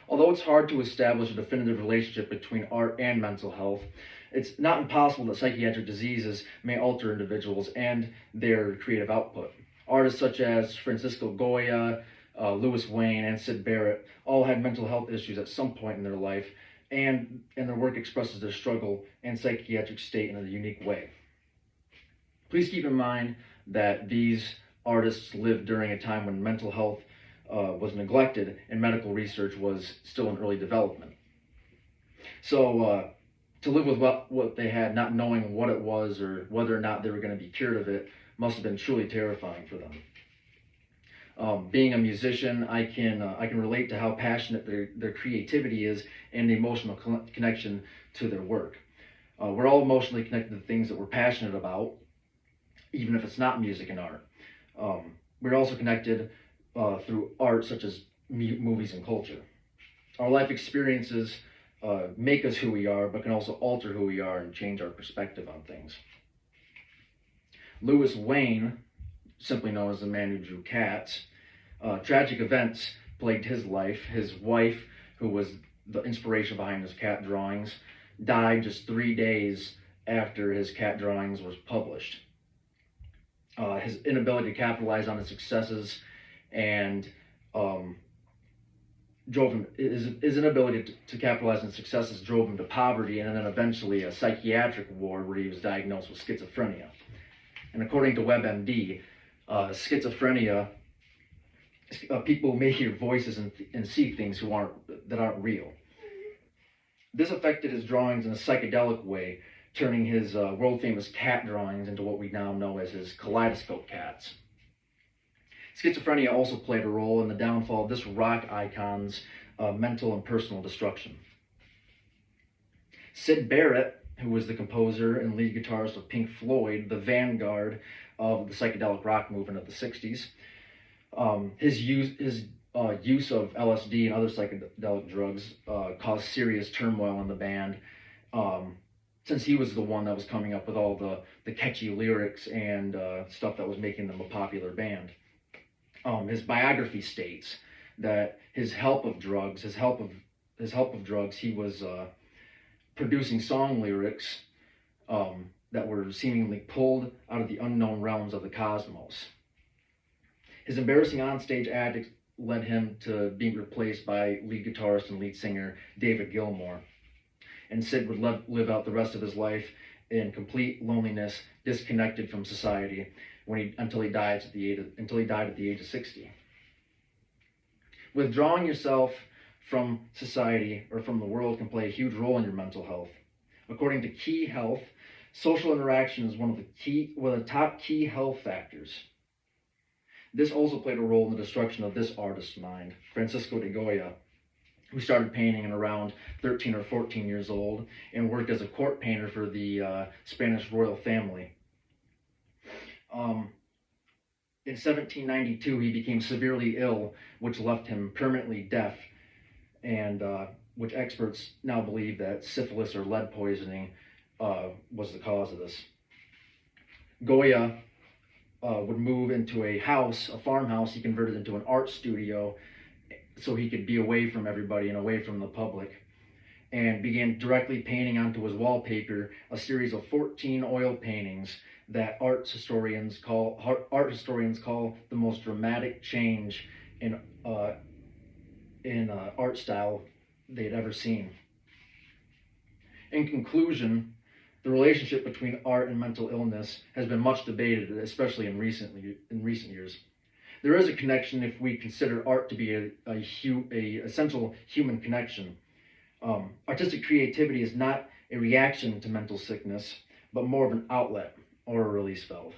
Although it's hard to establish a definitive relationship between art and mental health, it's not impossible that psychiatric diseases may alter individuals and their creative output. Artists such as Francisco Goya, Louis Wayne, and Syd Barrett all had mental health issues at some point in their life, and their work expresses their struggle and psychiatric state in a unique way. Please keep in mind that these artists lived during a time when mental health was neglected and medical research was still in early development. So to live with what they had, not knowing what it was or whether or not they were going to be cured of it, must have been truly terrifying for them. Being a musician, I can relate to how passionate their creativity is and the emotional connection to their work. We're all emotionally connected to things that we're passionate about, even if it's not music and art. We're also connected through art such as movies and culture. Our life experiences make us who we are, but can also alter who we are and change our perspective on things. Louis Wayne, simply known as the man who drew cats, tragic events plagued his life. His wife, who was the inspiration behind his cat drawings, died just 3 days after his cat drawings was published. His inability to capitalize on his successes and his inability to capitalize on successes drove him to poverty and then eventually a psychiatric ward where he was diagnosed with schizophrenia. And according to WebMD, schizophrenia, people may hear voices and see things that aren't real. This affected his drawings in a psychedelic way, turning his world-famous cat drawings into what we now know as his kaleidoscope cats. Schizophrenia also played a role in the downfall of this rock icon's mental and personal destruction. Syd Barrett, who was the composer and lead guitarist of Pink Floyd, the vanguard of the psychedelic rock movement of the 60s, his use of LSD and other psychedelic drugs caused serious turmoil in the band, since he was the one that was coming up with all the catchy lyrics and stuff that was making them a popular band. His biography states that his help of drugs, he was producing song lyrics that were seemingly pulled out of the unknown realms of the cosmos. His embarrassing onstage antics led him to being replaced by lead guitarist and lead singer David Gilmour. And Syd would live out the rest of his life in complete loneliness, disconnected from society, until he died at the age of 60. Withdrawing yourself from society or from the world can play a huge role in your mental health. According to Key Health, social interaction is one of the top key health factors. This also played a role in the destruction of this artist's mind, Francisco de Goya, who started painting at around 13 or 14 years old and worked as a court painter for the Spanish royal family. In 1792, he became severely ill, which left him permanently deaf, and which experts now believe that syphilis or lead poisoning was the cause of this. Goya would move into a farmhouse he converted into an art studio so he could be away from everybody and away from the public, and began directly painting onto his wallpaper a series of 14 oil paintings that art historians call the most dramatic change in art style they had ever seen. In conclusion, the relationship between art and mental illness has been much debated, especially in recent years. There is a connection if we consider art to be a essential human connection. Artistic creativity is not a reaction to mental sickness, but more of an outlet or a release valve.